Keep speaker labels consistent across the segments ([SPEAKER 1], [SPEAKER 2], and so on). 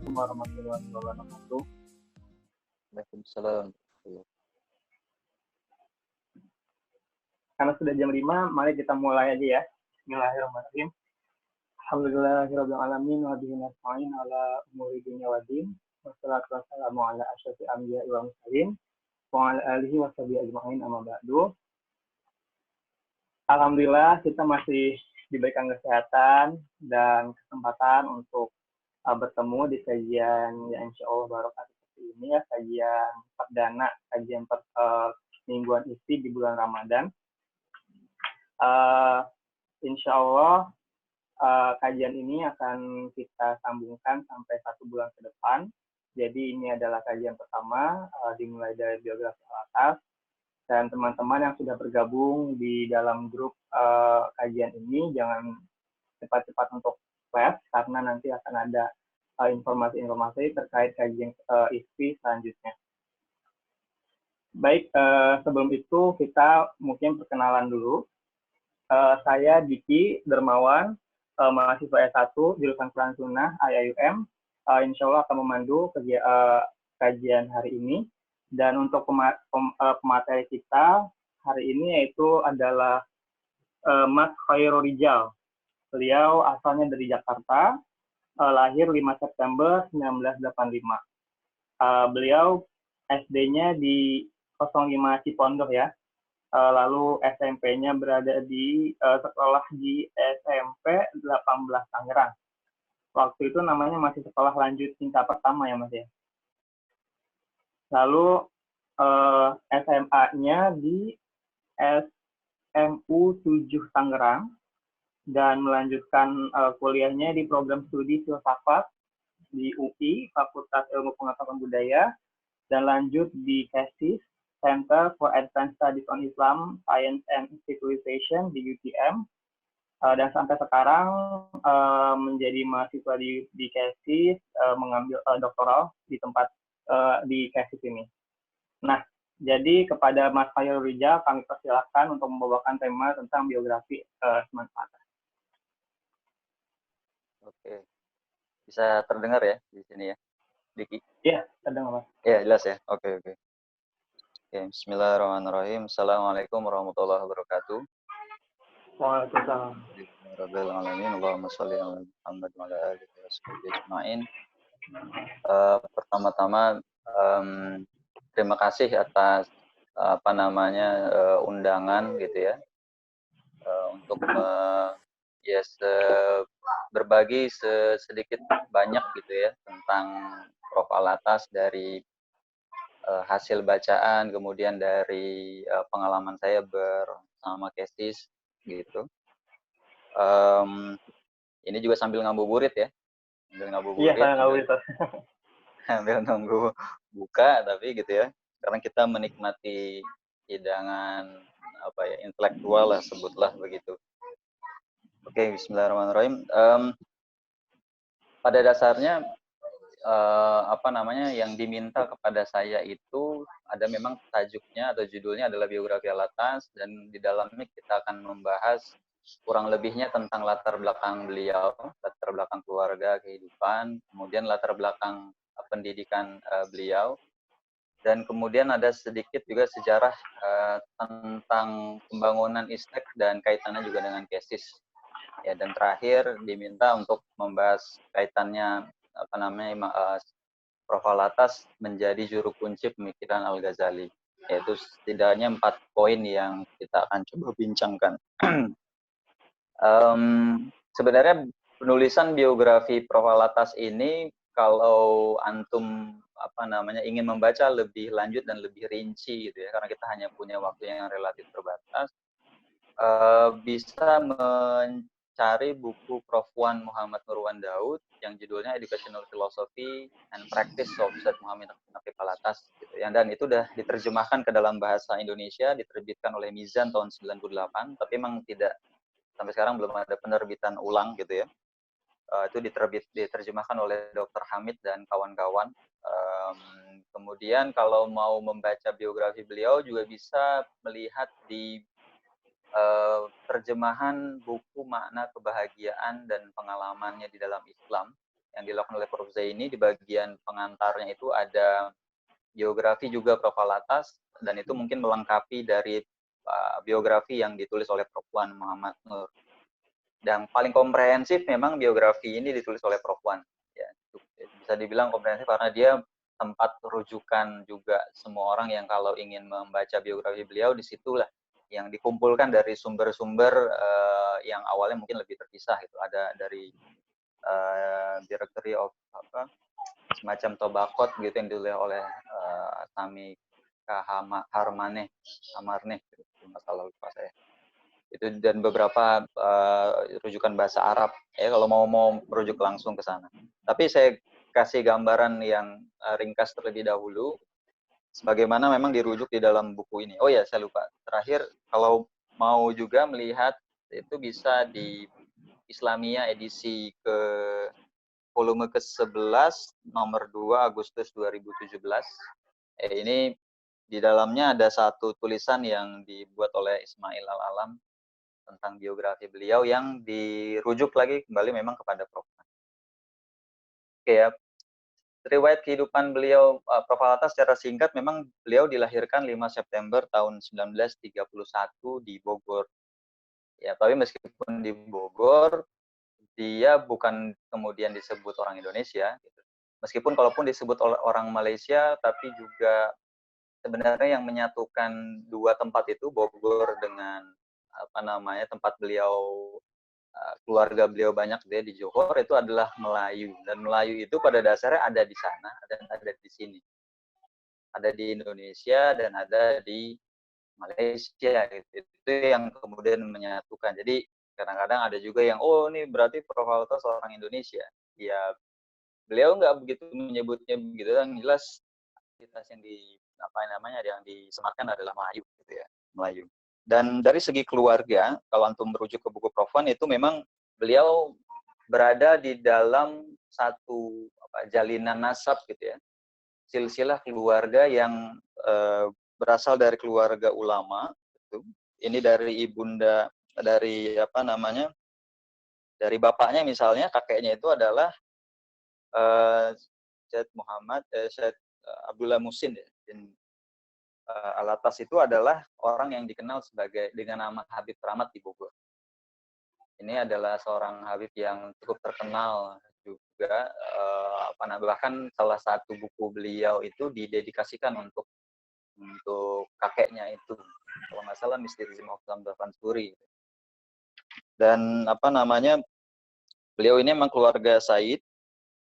[SPEAKER 1] Assalamualaikum warahmatullahi wabarakatuh.
[SPEAKER 2] Waalaikumsalam.
[SPEAKER 1] Karena sudah jam 5, mari kita mulai aja ya. Bismillahirrahmanirrahim. Alhamdulillahirabbil alamin wa bihi nasta'in ala umuri dunya waddin. Wassalatu wassalamu ala asyrofil anbiya'i wal mursalin wa ala alihi washabihi ajma'in amma ba'du. Alhamdulillah kita masih diberikan kesehatan dan kesempatan untuk bertemu di kajian yang insyaallah barokah seperti ini ya, kajian perdana, kajian mingguan isi di bulan Ramadan. Insya Allah kajian ini akan kita sambungkan sampai 1 bulan ke depan. Jadi ini adalah kajian pertama dimulai dari biografi Al-Atas, dan teman-teman yang sudah bergabung di dalam grup kajian ini jangan cepat-cepat untuk flash karena nanti akan ada informasi-informasi terkait kajian ISPI selanjutnya. Baik, sebelum itu kita mungkin perkenalan dulu. Saya Diki Dermawan, mahasiswa S1 jurusan Quran Sunnah IAIUM. Insya Allah akan memandu kajian hari ini. Dan untuk pemateri kita hari ini yaitu adalah Mas Khairul Rijal. Beliau asalnya dari Jakarta, lahir 5 September 1985. Beliau SD-nya di 05 Cipondoh ya. Lalu SMP-nya berada di sekolah di SMP 18 Tangerang. Waktu itu namanya masih sekolah lanjut tingkat pertama ya Mas ya. Lalu SMA-nya di SMU 7 Tangerang dan melanjutkan kuliahnya di program studi filsafat di UI Fakultas Ilmu Pengetahuan Budaya dan lanjut di tesis Center for Advanced Studies on Islam, Science and Civilization di UTM, dan sampai sekarang menjadi mahasiswa di tesis, mengambil doktoral di tempat di tesis ini. Nah, jadi kepada Mas Khairul Rijal kami persilakan untuk membawakan tema tentang biografi Sunan Atas.
[SPEAKER 2] Oke, bisa terdengar ya di sini ya, Diki?
[SPEAKER 1] Iya, terdengar Mas.
[SPEAKER 2] Ya, jelas ya. Oke. Oke, bismillahirrahmanirrahim. Assalamualaikum warahmatullahi wabarakatuh.
[SPEAKER 1] Waalaikumsalam.
[SPEAKER 2] Rabbil alamin. Allahumma sholli ala Muhammad wa ala alihi washabihi ajmain. Pertama-tama terima kasih atas undangan gitu ya. Untuk berbagi sedikit banyak gitu ya tentang Prof. Al-Atas dari hasil bacaan, kemudian dari pengalaman saya bersama tesis gitu. Ini juga sambil ngabuburit ya,
[SPEAKER 1] Iya, saya ngabuburit.
[SPEAKER 2] Sambil nunggu buka, tapi gitu ya, karena kita menikmati hidangan intelektual lah, sebutlah begitu. Oke, bismillahirrahmanirrahim. Pada dasarnya yang diminta kepada saya itu ada memang tajuknya atau judulnya adalah biografi Al-Atas, dan di dalamnya kita akan membahas kurang lebihnya tentang latar belakang beliau, latar belakang keluarga, kehidupan, kemudian latar belakang pendidikan beliau, dan kemudian ada sedikit juga sejarah tentang pembangunan ISTEK dan kaitannya juga dengan tesis. Ya, dan terakhir diminta untuk membahas kaitannya Prof. Al-Atas menjadi juru kunci pemikiran Al-Ghazali, yaitu setidaknya 4 poin yang kita akan coba bincangkan. Sebenarnya penulisan biografi Prof. Al-Atas ini, kalau antum ingin membaca lebih lanjut dan lebih rinci gitu ya, karena kita hanya punya waktu yang relatif terbatas, bisa mencari buku Prof. Wan Muhammad Nurwan Daud yang judulnya Educational Philosophy and Practice of Ustadz Muhammad Naqib Al-Atas gitu ya. Dan itu sudah diterjemahkan ke dalam bahasa Indonesia, diterbitkan oleh Mizan tahun 98, tapi memang tidak, sampai sekarang belum ada penerbitan ulang gitu ya. Itu diterjemahkan oleh Dr. Hamid dan kawan-kawan. Kemudian kalau mau membaca biografi beliau juga bisa melihat di terjemahan buku Makna Kebahagiaan dan Pengalamannya di dalam Islam yang dilakukan oleh Prof. Zaini. Di bagian pengantarnya itu ada biografi juga profil atas, dan itu mungkin melengkapi dari biografi yang ditulis oleh Prof. Wan Muhammad Nur. Dan paling komprehensif memang biografi ini ditulis oleh Prof. Wan. Ya, bisa dibilang komprehensif karena dia tempat rujukan juga semua orang yang kalau ingin membaca biografi beliau, disitulah yang dikumpulkan dari sumber-sumber yang awalnya mungkin lebih terpisah gitu. Ada dari Directory of semacam Tobacot gitu yang ditulis oleh Sami Hamarneh gitu, masalah lupa saya. Itu dan beberapa rujukan bahasa Arab ya kalau mau merujuk langsung ke sana. Tapi saya kasih gambaran yang ringkas terlebih dahulu sebagaimana memang dirujuk di dalam buku ini. Oh ya, saya lupa. Terakhir kalau mau juga melihat itu bisa di Islamia edisi volume ke-11 nomor 2 Agustus 2017. Ini di dalamnya ada satu tulisan yang dibuat oleh Ismail Al-Alam tentang biografi beliau yang dirujuk lagi kembali memang kepada Prof. Oke ya, riwayat kehidupan beliau, Prof. Al-Atas secara singkat, memang beliau dilahirkan 5 September tahun 1931 di Bogor. Ya, tapi meskipun di Bogor, dia bukan kemudian disebut orang Indonesia. Gitu. Meskipun kalaupun disebut orang Malaysia, tapi juga sebenarnya yang menyatukan dua tempat itu, Bogor dengan tempat beliau, keluarga beliau banyak dia di Johor, itu adalah Melayu. Dan Melayu itu pada dasarnya ada di sana dan ada di sini. Ada di Indonesia dan ada di Malaysia. Gitu. Itu yang kemudian menyatukan. Jadi kadang-kadang ada juga yang, oh ini berarti Prof. Alta seorang Indonesia. Ya, beliau nggak begitu menyebutnya begitu. Yang jelas yang disematkan adalah Melayu, gitu ya, Melayu. Dan dari segi keluarga, kalau antum merujuk ke buku Prof. Wan, itu memang beliau berada di dalam satu jalinan nasab gitu ya, silsilah keluarga yang berasal dari keluarga ulama. Gitu. Ini dari ibunda, dari dari bapaknya misalnya, kakeknya itu adalah Syed Abdullah Musin ya. Al-Atas itu adalah orang yang dikenal dengan nama Habib Keramat di Bogor. Ini adalah seorang Habib yang cukup terkenal juga, bahkan salah satu buku beliau itu didedikasikan untuk kakeknya itu, kalau nggak salah Mysticism of Zamzam Fansuri. Dan beliau ini memang keluarga Said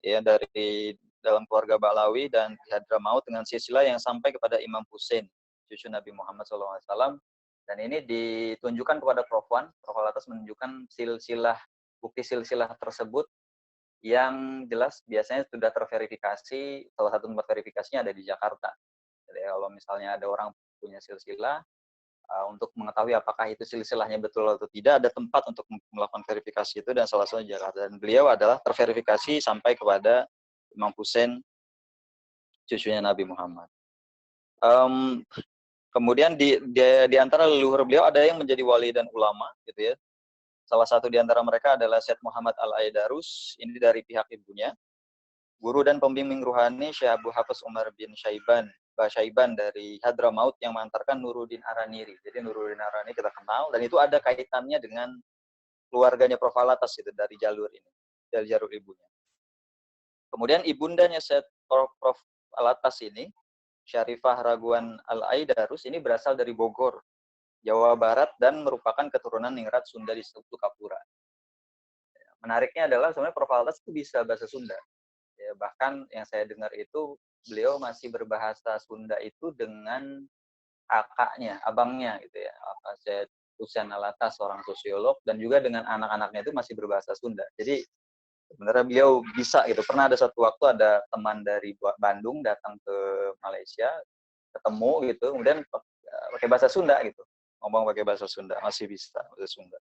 [SPEAKER 2] ya, dari dalam keluarga Ba'lawi dan di Hadramaut dengan silsilah yang sampai kepada Imam Husain, cucu Nabi Muhammad SAW. Dan ini ditunjukkan kepada Prof. Wan. Prof. Al-Atas menunjukkan bukti silsilah tersebut yang jelas biasanya sudah terverifikasi. Salah satu tempat verifikasinya ada di Jakarta. Jadi kalau misalnya ada orang punya silsilah, untuk mengetahui apakah itu silsilahnya betul atau tidak, ada tempat untuk melakukan verifikasi itu, dan salah satunya Jakarta. Dan beliau adalah terverifikasi sampai kepada Imam Husain, cucunya Nabi Muhammad. Kemudian di antara leluhur beliau ada yang menjadi wali dan ulama, gitu ya. Salah satu di antara mereka adalah Syed Muhammad Al-Aidarus, ini dari pihak ibunya. Guru dan pembimbing ruhani Syekh Abu Hafiz Umar bin Syaiban dari Hadramaut yang mengantarkan Nuruddin Araniri. Jadi Nuruddin Araniri kita kenal, dan itu ada kaitannya dengan keluarganya Prof. Al-Atas itu dari jalur ini, dari jalur ibunya. Kemudian ibundanya Prof. Al-Atas ini, Syarifah Raguan Al-Aidarus, ini berasal dari Bogor, Jawa Barat, dan merupakan keturunan Ningrat Sunda di Tukapura. Menariknya adalah sebenarnya Prof. Al-Atas itu bisa bahasa Sunda. Ya, bahkan yang saya dengar itu beliau masih berbahasa Sunda itu dengan kakaknya, abangnya gitu ya, Syed Husain Al-Atas, seorang sosiolog, dan juga dengan anak-anaknya itu masih berbahasa Sunda. Jadi sebenarnya beliau bisa gitu. Pernah ada satu waktu ada teman dari Bandung datang ke Malaysia, ketemu gitu, kemudian pakai bahasa Sunda gitu, ngomong pakai bahasa Sunda, masih bisa bahasa Sunda.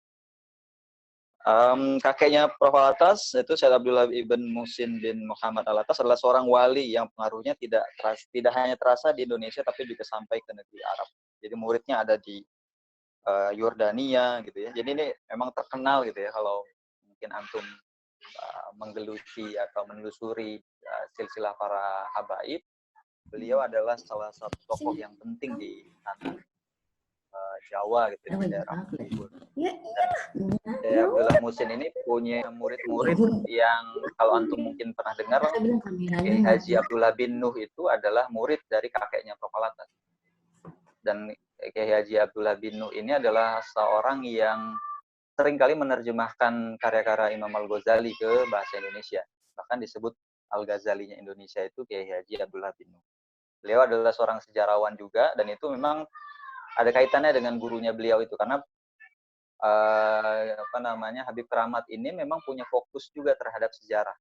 [SPEAKER 2] Kakeknya Prof. Al-Atas itu Syed Abdullah ibn Musin bin Muhammad Al-Atas adalah seorang wali yang pengaruhnya tidak hanya terasa di Indonesia tapi juga sampai ke negeri Arab. Jadi muridnya ada di Yordania gitu ya. Jadi ini memang terkenal gitu ya, kalau mungkin antum menggeluti atau menelusuri silsilah para habaib, beliau adalah salah satu tokoh yang penting di tanah Jawa gitu, di daerah Bogor. Dan Kiai Abdullah Muhsin ini punya murid-murid yang kalau antum mungkin pernah dengar, Kiai Haji Abdullah bin Nuh itu adalah murid dari kakeknya Prof. Alatas. Dan Kiai Haji Abdullah bin Nuh ini adalah seorang yang seringkali menerjemahkan karya-karya Imam Al-Ghazali ke bahasa Indonesia. Bahkan disebut Al-Ghazalinya Indonesia itu Kiai Haji Abdullah bin Nuh. Beliau adalah seorang sejarawan juga, dan itu memang ada kaitannya dengan gurunya beliau itu, karena Habib Keramat ini memang punya fokus juga terhadap sejarah.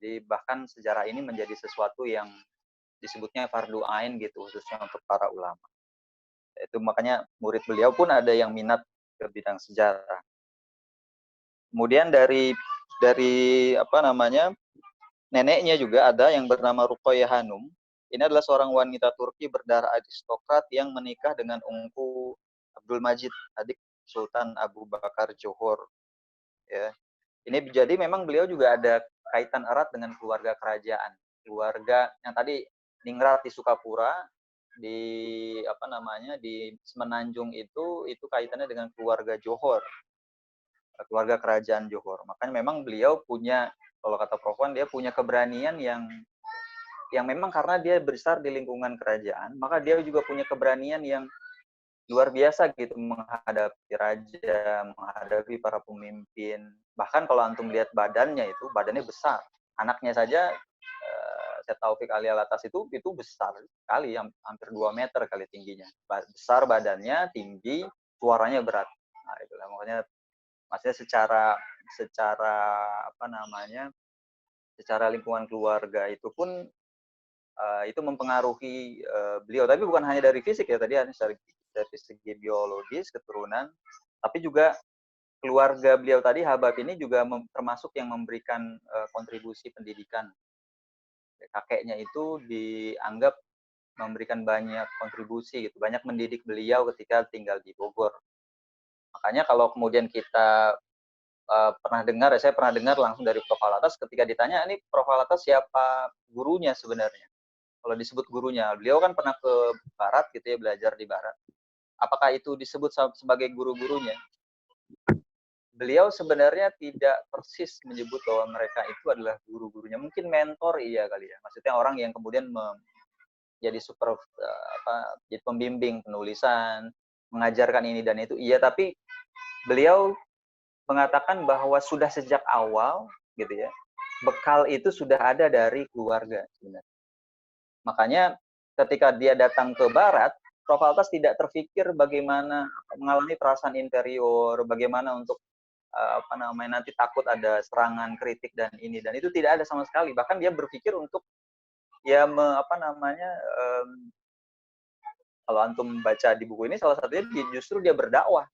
[SPEAKER 2] Jadi bahkan sejarah ini menjadi sesuatu yang disebutnya fardu ain gitu, khususnya untuk para ulama. Itu makanya murid beliau pun ada yang minat ke bidang sejarah. Kemudian dari neneknya juga ada yang bernama Ruqayyah Hanum. Ini adalah seorang wanita Turki berdarah aristokrat yang menikah dengan Ungku Abdul Majid, adik Sultan Abu Bakar Johor. Ya. Ini jadi memang beliau juga ada kaitan erat dengan keluarga kerajaan. Keluarga yang tadi ningrat di Sukapura, di Semenanjung itu kaitannya dengan keluarga Johor. Keluarga kerajaan Johor. Makanya memang beliau punya, kalau kata Prof Wan, dia punya keberanian yang memang karena dia besar di lingkungan kerajaan, maka dia juga punya keberanian yang luar biasa gitu menghadapi raja, menghadapi para pemimpin. Bahkan kalau antum lihat badannya besar. Anaknya saja, Syed Taufik Ali Alatas itu besar sekali, hampir 2 meter kali tingginya. Besar badannya, tinggi, suaranya berat. Nah, itulah makanya maksudnya secara lingkungan keluarga itu pun itu mempengaruhi beliau, tapi bukan hanya dari fisik ya, tadi dari segi biologis, keturunan, tapi juga keluarga beliau tadi, Habab ini juga termasuk yang memberikan kontribusi pendidikan. Kakeknya itu dianggap memberikan banyak kontribusi gitu, banyak mendidik beliau ketika tinggal di Bogor. Makanya kalau kemudian kita saya pernah dengar langsung dari Prof. Alatas ketika ditanya, ini Prof. Alatas siapa gurunya sebenarnya? Kalau disebut gurunya, beliau kan pernah ke Barat gitu ya, belajar di Barat. Apakah itu disebut sebagai guru-gurunya? Beliau sebenarnya tidak persis menyebut bahwa mereka itu adalah guru-gurunya. Mungkin mentor iya kali ya. Maksudnya orang yang kemudian jadi jadi pembimbing penulisan, mengajarkan ini dan itu. Iya, tapi beliau mengatakan bahwa sudah sejak awal gitu ya, bekal itu sudah ada dari keluarga sebenarnya. Makanya ketika dia datang ke Barat, Prof. Alatas tidak terfikir bagaimana mengalami perasaan interior, bagaimana untuk nanti takut ada serangan kritik dan ini dan itu, tidak ada sama sekali. Bahkan dia berpikir untuk kalau antum baca di buku ini, salah satunya justru dia berdakwah.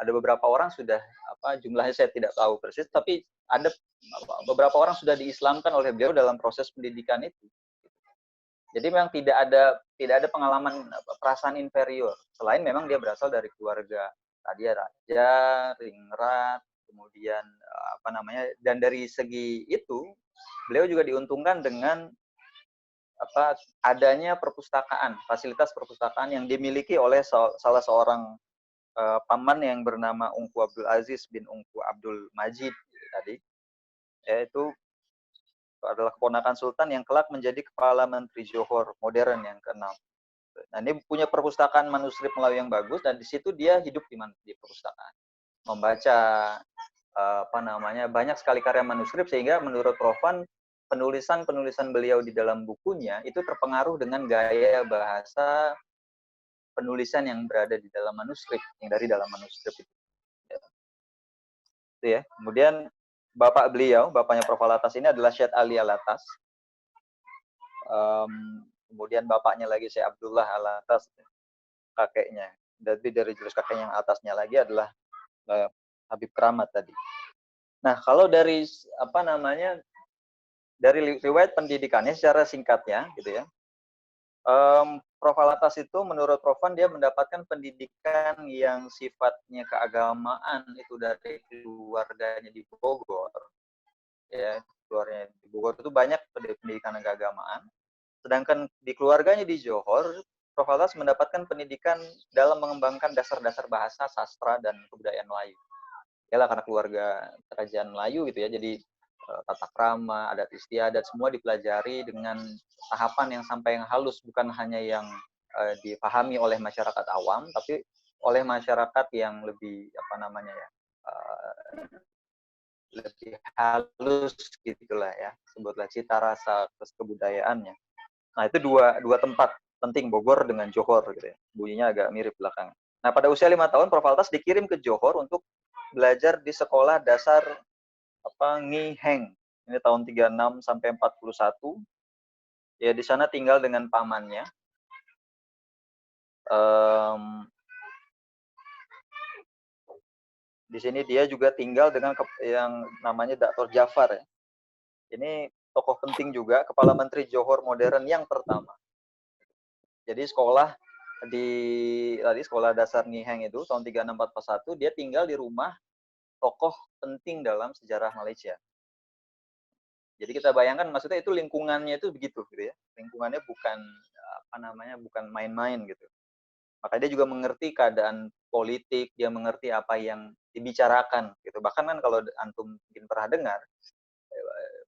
[SPEAKER 2] Ada beberapa orang sudah jumlahnya saya tidak tahu persis, tapi ada beberapa orang sudah diislamkan oleh beliau dalam proses pendidikan itu. Jadi memang tidak ada pengalaman perasaan inferior, selain memang dia berasal dari keluarga tadi raja, ringrat, kemudian dan dari segi itu beliau juga diuntungkan dengan adanya perpustakaan, fasilitas perpustakaan yang dimiliki oleh salah seorang paman yang bernama Ungku Abdul Aziz bin Ungku Abdul Majid tadi, yaitu adalah keponakan Sultan yang kelak menjadi kepala Menteri Johor modern yang ke-6. Nah, ini punya perpustakaan manuskrip Melayu yang bagus, dan di situ dia hidup di perpustakaan, membaca banyak sekali karya manuskrip, sehingga menurut Prof. Wan, penulisan beliau di dalam bukunya itu terpengaruh dengan gaya bahasa penulisan yang berada di dalam manuskrip, yang dari dalam manuskrip itu. Itu ya. Kemudian bapaknya Prof. Alatas ini adalah Syed Ali Alatas. Kemudian bapaknya lagi Syekh Abdullah Alatas, kakeknya. Jadi dari jurus kakeknya yang atasnya lagi adalah Habib Keramat tadi. Nah, kalau dari dari riwayat pendidikannya secara singkatnya gitu ya. Profalatas itu menurut Profan dia mendapatkan pendidikan yang sifatnya keagamaan itu dari keluarganya di Bogor. Ya, keluarganya di Bogor itu banyak pendidikan keagamaan. Sedangkan di keluarganya di Johor, Profalatas mendapatkan pendidikan dalam mengembangkan dasar-dasar bahasa, sastra, dan kebudayaan Melayu. Yalah karena keluarga kerajaan Melayu gitu ya, jadi tata krama, adat istiadat semua dipelajari dengan tahapan yang sampai yang halus, bukan hanya yang dipahami oleh masyarakat awam, tapi oleh masyarakat yang lebih apa namanya ya, lebih halus gitulah ya, sebutlah cita rasa terus kebudayaannya. Nah itu dua tempat penting Bogor dengan Johor gitu ya, bunyinya agak mirip belakangan. Nah pada usia 5 tahun Profaltas dikirim ke Johor untuk belajar di sekolah dasar Ngi Heng. Ini tahun 36 sampai 41. Ya di sana tinggal dengan pamannya. Di sini dia juga tinggal dengan yang namanya Dr. Jafar ya. Ini tokoh penting juga, Kepala Menteri Johor modern yang pertama. Jadi sekolah sekolah dasar Ngi Heng itu tahun 3641 dia tinggal di rumah tokoh penting dalam sejarah Malaysia. Jadi kita bayangkan maksudnya itu lingkungannya itu begitu gitu ya. Lingkungannya bukan bukan main-main gitu. Maka dia juga mengerti keadaan politik, dia mengerti apa yang dibicarakan gitu. Bahkan kan kalau antum mungkin pernah dengar,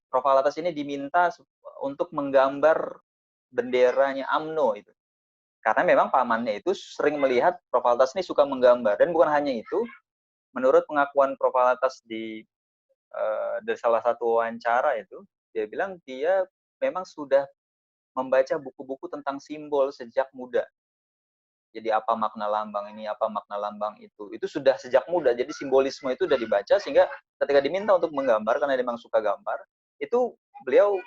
[SPEAKER 2] Profalatas ini diminta untuk menggambar benderanya UMNO itu. Karena memang pamannya itu sering melihat Profalatas ini suka menggambar. Dan bukan hanya itu, menurut pengakuan Profalatas dari salah satu wawancara itu, dia bilang dia memang sudah membaca buku-buku tentang simbol sejak muda. Jadi apa makna lambang ini, apa makna lambang itu sudah sejak muda. Jadi simbolisme itu sudah dibaca sehingga ketika diminta untuk menggambar karena dia memang suka gambar, itu beliau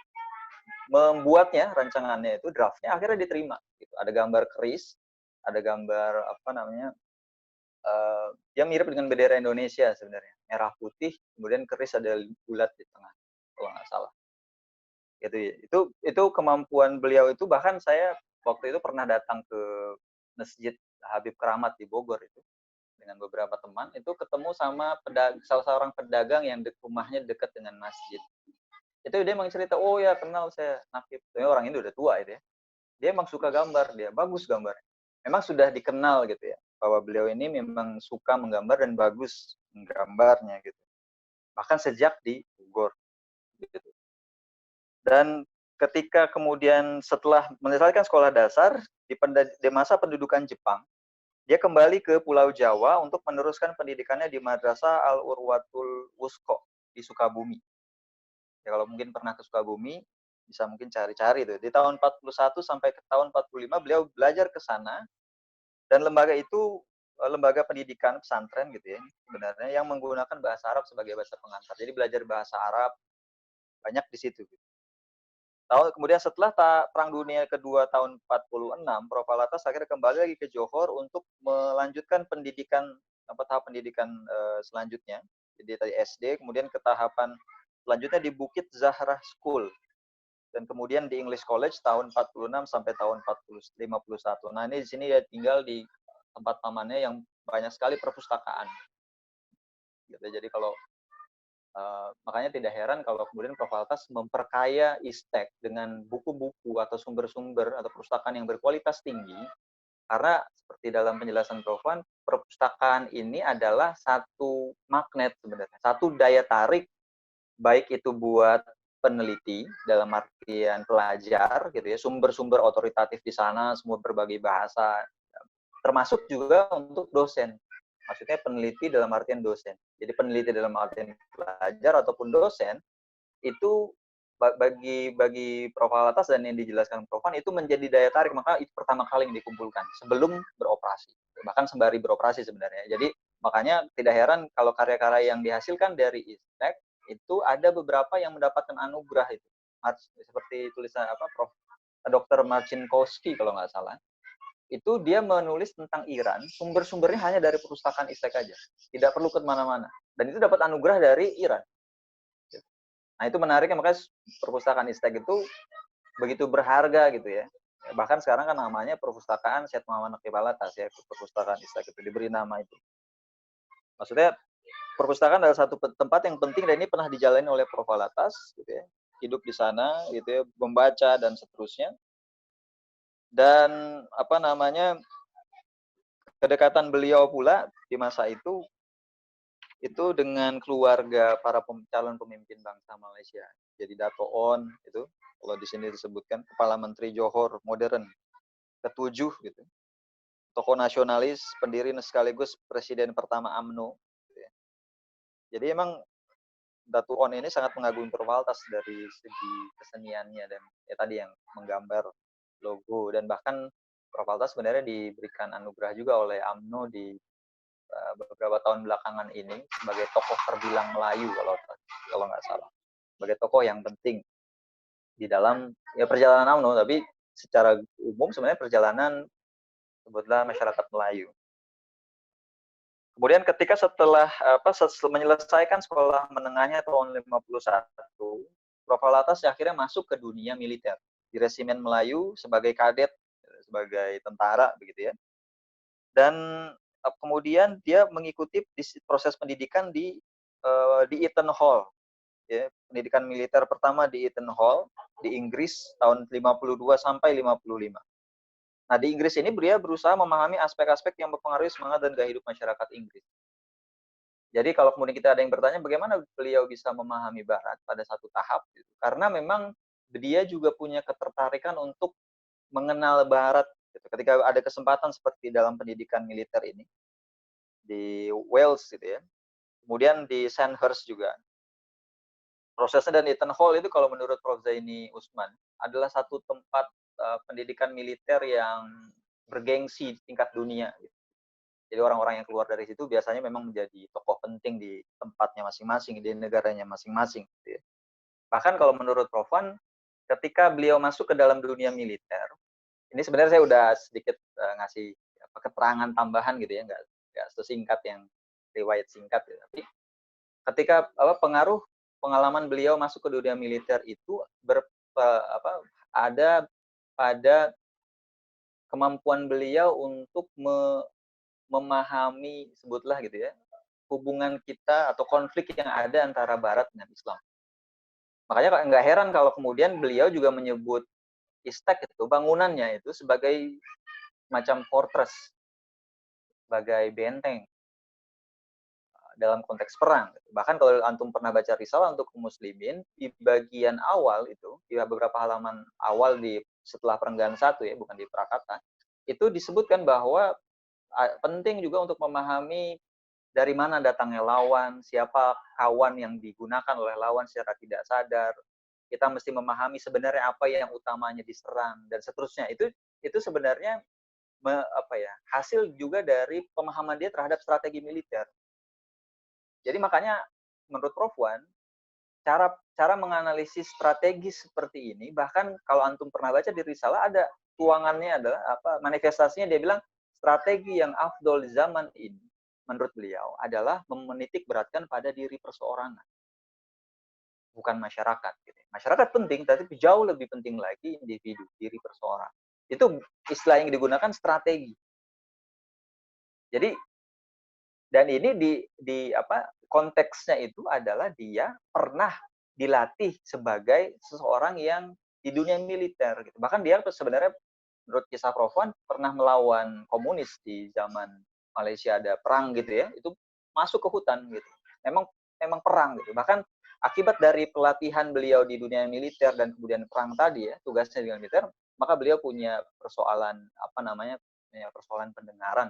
[SPEAKER 2] membuatnya rancangannya itu draftnya akhirnya diterima. Gitu. Ada gambar keris, ada gambar yang mirip dengan bendera Indonesia sebenarnya, merah putih, kemudian keris ada bulat di tengah, kalau nggak salah. Itu kemampuan beliau itu, bahkan saya waktu itu pernah datang ke Masjid Habib Keramat di Bogor itu dengan beberapa teman, itu ketemu sama salah seorang pedagang yang rumahnya dekat dengan masjid. Itu dia emang cerita, oh ya kenal saya Nakib. Orang ini udah tua itu ya. Dia emang suka gambar, dia bagus gambar. Memang sudah dikenal gitu ya, bahwa beliau ini memang suka menggambar dan bagus menggambarnya gitu. Bahkan sejak di Bogor gitu. Dan ketika kemudian setelah menyelesaikan sekolah dasar di masa pendudukan Jepang, dia kembali ke Pulau Jawa untuk meneruskan pendidikannya di Madrasah Al-Urwatul Wusko di Sukabumi. Ya, kalau mungkin pernah ke Sukabumi, bisa mungkin cari-cari itu. Di tahun 41 sampai ke tahun 45 beliau belajar ke sana, dan lembaga itu lembaga pendidikan pesantren gitu ya, sebenarnya yang menggunakan bahasa Arab sebagai bahasa pengantar. Jadi belajar bahasa Arab banyak di situ. Gitu. Kemudian setelah Perang Dunia Kedua tahun 46, Profalatas akhirnya kembali lagi ke Johor untuk melanjutkan pendidikan tahap pendidikan selanjutnya. Jadi tadi SD, kemudian ke tahapan selanjutnya di Bukit Zahra School. Dan kemudian di English College tahun 46 sampai tahun 51. Nah, ini di sini dia tinggal di tempat pamannya yang banyak sekali perpustakaan. Gitu. Jadi kalau makanya tidak heran kalau kemudian Profalatas memperkaya ISTEK dengan buku-buku atau sumber-sumber atau perpustakaan yang berkualitas tinggi, karena seperti dalam penjelasan Profan, perpustakaan ini adalah satu magnet sebenarnya, satu daya tarik, baik itu buat peneliti dalam artian pelajar gitu ya, sumber-sumber otoritatif di sana semua berbagai bahasa, termasuk juga untuk dosen. Maksudnya peneliti dalam artian dosen. Jadi peneliti dalam artian pelajar ataupun dosen itu bagi Profalatas dan yang dijelaskan Profan itu menjadi daya tarik, maka itu pertama kali yang dikumpulkan sebelum beroperasi, bahkan sembari beroperasi sebenarnya. Jadi makanya tidak heran kalau karya-karya yang dihasilkan dari ISTEK itu ada beberapa yang mendapatkan anugerah itu, seperti tulisan Prof. Dr. Marcinkowski kalau nggak salah. Itu dia menulis tentang Iran, sumber-sumbernya hanya dari perpustakaan ISTEK aja. Tidak perlu ke mana-mana. Dan itu dapat anugerah dari Iran. Nah, itu menariknya, makanya perpustakaan ISTEK itu begitu berharga gitu ya. Bahkan sekarang kan namanya Perpustakaan Syed Muhammad Naqib Alatas ya, Perpustakaan ISTAK itu diberi nama itu. Maksudnya perpustakaan adalah satu tempat yang penting dan ini pernah dijalani oleh Prof. Alatas gitu ya. Hidup di sana gitu ya, membaca dan seterusnya. Dan apa namanya, kedekatan beliau pula di masa itu dengan keluarga para calon pemimpin bangsa Malaysia. Jadi Dato' On itu kalau di sini disebutkan Kepala Menteri Johor modern ketujuh gitu. Tokoh nasionalis, pendiri sekaligus presiden pertama UMNO. Gitu ya. Jadi emang Dato' On ini sangat mengagumi Prof. Altas dari segi keseniannya dan ya tadi yang menggambar logo dan bahkan Prof. Altas sebenarnya diberikan anugerah juga oleh UMNO di beberapa tahun belakangan ini sebagai tokoh terbilang Melayu kalau nggak salah, sebagai tokoh yang penting di dalam ya perjalanan UMNO, tapi secara umum sebenarnya perjalanan sebutlah masyarakat Melayu. Kemudian ketika setelah menyelesaikan sekolah menengahnya tahun 51, Prof. Alatas akhirnya masuk ke dunia militer di Resimen Melayu sebagai kadet, sebagai tentara begitu ya. Dan kemudian dia mengikuti proses pendidikan di Eton Hall, ya, pendidikan militer pertama di Eton Hall di Inggris tahun 52 sampai 55. Nah, di Inggris ini beliau berusaha memahami aspek-aspek yang mempengaruhi semangat dan gaya hidup masyarakat Inggris. Jadi kalau kemudian kita ada yang bertanya bagaimana beliau bisa memahami Barat pada satu tahap, gitu. Karena memang dia juga punya ketertarikan untuk mengenal Barat. Gitu. Ketika ada kesempatan seperti dalam pendidikan militer ini, di Wales gitu ya, kemudian di Sandhurst juga. Prosesnya dan Eton Hall itu kalau menurut Prof. Zaini Usman adalah satu tempat pendidikan militer yang bergengsi tingkat dunia. Gitu. Jadi orang-orang yang keluar dari situ biasanya memang menjadi tokoh penting di tempatnya masing-masing, di negaranya masing-masing. Gitu ya. Bahkan kalau menurut Prof. Wan, ketika beliau masuk ke dalam dunia militer, ini sebenarnya saya udah sedikit ngasih keterangan tambahan gitu ya, nggak sesingkat yang riwayat singkat. Ya. Tapi ketika pengaruh pengalaman beliau masuk ke dunia militer itu ada pada kemampuan beliau untuk memahami sebutlah gitu ya hubungan kita atau konflik yang ada antara Barat dengan Islam. Makanya nggak heran kalau kemudian beliau juga menyebut ISTAK itu bangunannya itu sebagai macam fortress, sebagai benteng dalam konteks perang. Bahkan kalau antum pernah baca risalah untuk muslimin di bagian awal itu di beberapa halaman awal di setelah perenggan 1 ya, bukan di Prakata, itu disebutkan bahwa penting juga untuk memahami dari mana datangnya lawan, siapa kawan yang digunakan oleh lawan secara tidak sadar. Kita mesti memahami sebenarnya apa yang utamanya diserang dan seterusnya. Itu sebenarnya hasil juga dari pemahaman dia terhadap strategi militer. Jadi makanya menurut Prof. Wan, cara menganalisis strategis seperti ini, bahkan kalau antum pernah baca di risalah ada tuangannya adalah manifestasinya dia bilang strategi yang afdol zaman ini menurut beliau adalah menitik beratkan pada diri perseorangan, bukan masyarakat. Gitu. Masyarakat penting, tapi jauh lebih penting lagi individu, diri perseorangan. Itu istilah yang digunakan strategi. Jadi dan ini konteksnya itu adalah dia pernah dilatih sebagai seseorang yang di dunia militer. Gitu. Bahkan dia sebenarnya menurut kisah Prof. Wan pernah melawan komunis di zaman Malaysia ada perang gitu ya, itu masuk ke hutan gitu. Memang perang gitu. Bahkan akibat dari pelatihan beliau di dunia militer dan kemudian perang tadi ya, tugasnya di militer, maka beliau punya persoalan persoalan pendengaran.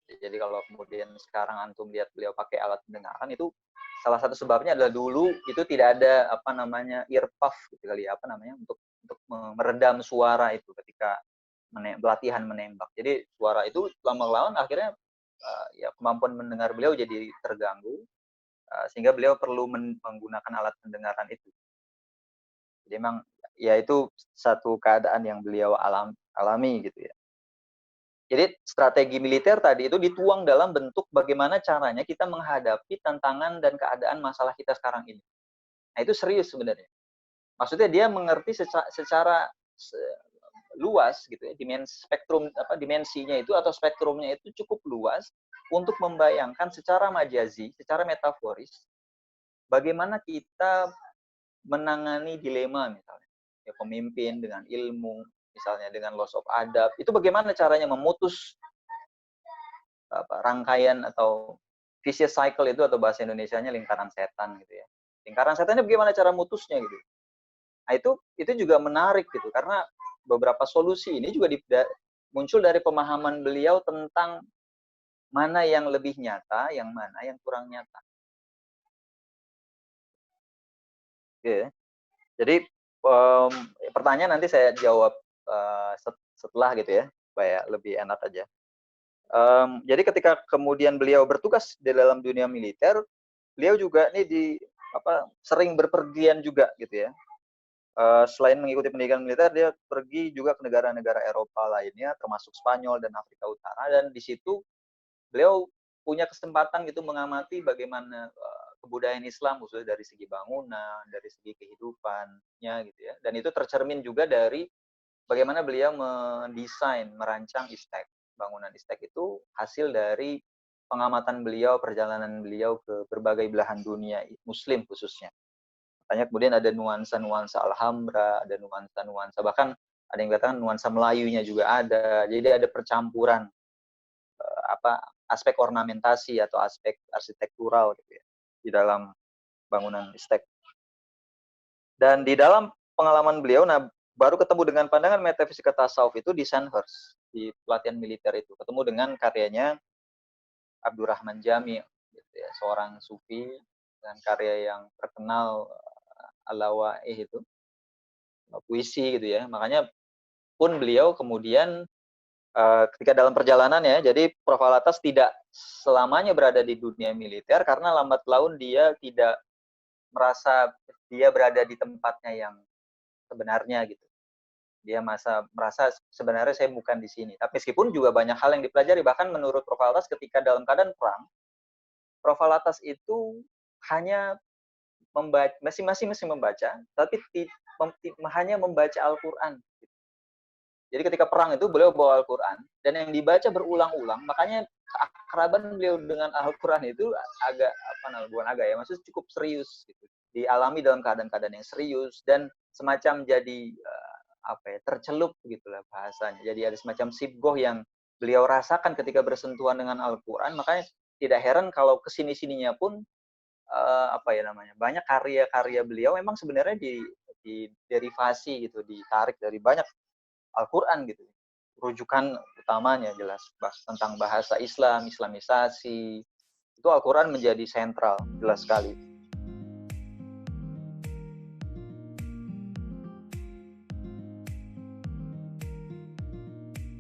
[SPEAKER 2] Jadi kalau kemudian sekarang antum lihat beliau pakai alat pendengaran itu salah satu sebabnya adalah dulu itu tidak ada earpuff gitu kali ya, untuk meredam suara itu ketika pelatihan menembak. Jadi suara itu lama-lama akhirnya ya kemampuan mendengar beliau jadi terganggu sehingga beliau perlu menggunakan alat pendengaran itu. Jadi memang ya itu satu keadaan yang beliau alami gitu ya. Jadi strategi militer tadi itu dituang dalam bentuk bagaimana caranya kita menghadapi tantangan dan keadaan masalah kita sekarang ini. Nah itu serius sebenarnya. Maksudnya dia mengerti secara luas gitu ya, dimensinya itu atau spektrumnya itu cukup luas untuk membayangkan secara majazi, secara metaforis bagaimana kita menangani dilema misalnya. Ya, pemimpin dengan ilmu, misalnya dengan loss of adab, itu bagaimana caranya memutus rangkaian atau vicious cycle itu, atau bahasa Indonesianya lingkaran setan gitu ya. Lingkaran setannya bagaimana cara mutusnya gitu. Nah, itu juga menarik gitu, karena beberapa solusi ini juga muncul dari pemahaman beliau tentang mana yang lebih nyata, yang mana yang kurang nyata. Oke. Jadi pertanyaan nanti saya jawab setelah gitu ya, supaya lebih enak aja. Jadi ketika kemudian beliau bertugas di dalam dunia militer, beliau juga nih sering berpergian juga gitu ya. Selain mengikuti pendidikan militer, dia pergi juga ke negara-negara Eropa lainnya, termasuk Spanyol dan Afrika Utara, dan di situ beliau punya kesempatan gitu mengamati bagaimana kebudayaan Islam, khususnya dari segi bangunan, dari segi kehidupannya gitu ya. Dan itu tercermin juga dari bagaimana beliau mendesain, merancang ISTEK. Bangunan ISTEK itu hasil dari pengamatan beliau, perjalanan beliau ke berbagai belahan dunia Muslim khususnya. Makanya kemudian ada nuansa-nuansa Alhambra, ada nuansa-nuansa, bahkan ada yang katakan nuansa Melayunya juga ada. Jadi ada percampuran aspek ornamentasi atau aspek arsitektural gitu ya di dalam bangunan ISTEK. Dan di dalam pengalaman beliau, baru ketemu dengan pandangan metafisika tasawuf itu di Sandhurst, di pelatihan militer itu. Ketemu dengan karyanya Abdurrahman Jami, gitu ya, seorang sufi dengan karya yang terkenal, Al-Lawa'ih itu, puisi gitu ya. Makanya pun beliau kemudian ketika dalam perjalanan ya, jadi Prof. Alatas tidak selamanya berada di dunia militer karena lambat laun dia tidak merasa dia berada di tempatnya yang sebenarnya gitu. Dia merasa sebenarnya saya bukan di sini. Tapi meskipun juga banyak hal yang dipelajari, bahkan menurut Prof. Alatas ketika dalam keadaan perang, Prof. Alatas itu hanya membaca, masing-masing membaca, tapi hanya membaca Al-Quran. Jadi ketika perang itu beliau bawa Al-Quran, dan yang dibaca berulang-ulang, makanya keakraban beliau dengan Al-Quran itu maksudnya cukup serius gitu. Dialami dalam keadaan-keadaan yang serius, dan semacam jadi tercelup gitulah bahasanya. Jadi ada semacam sibgoh yang beliau rasakan ketika bersentuhan dengan Al-Quran, makanya tidak heran kalau kesini-sininya pun banyak karya-karya beliau memang sebenarnya di derivasi gitu, ditarik dari banyak Al-Quran gitu. Rujukan utamanya jelas tentang bahasa Islam, Islamisasi. Itu Al-Quran menjadi sentral, jelas sekali.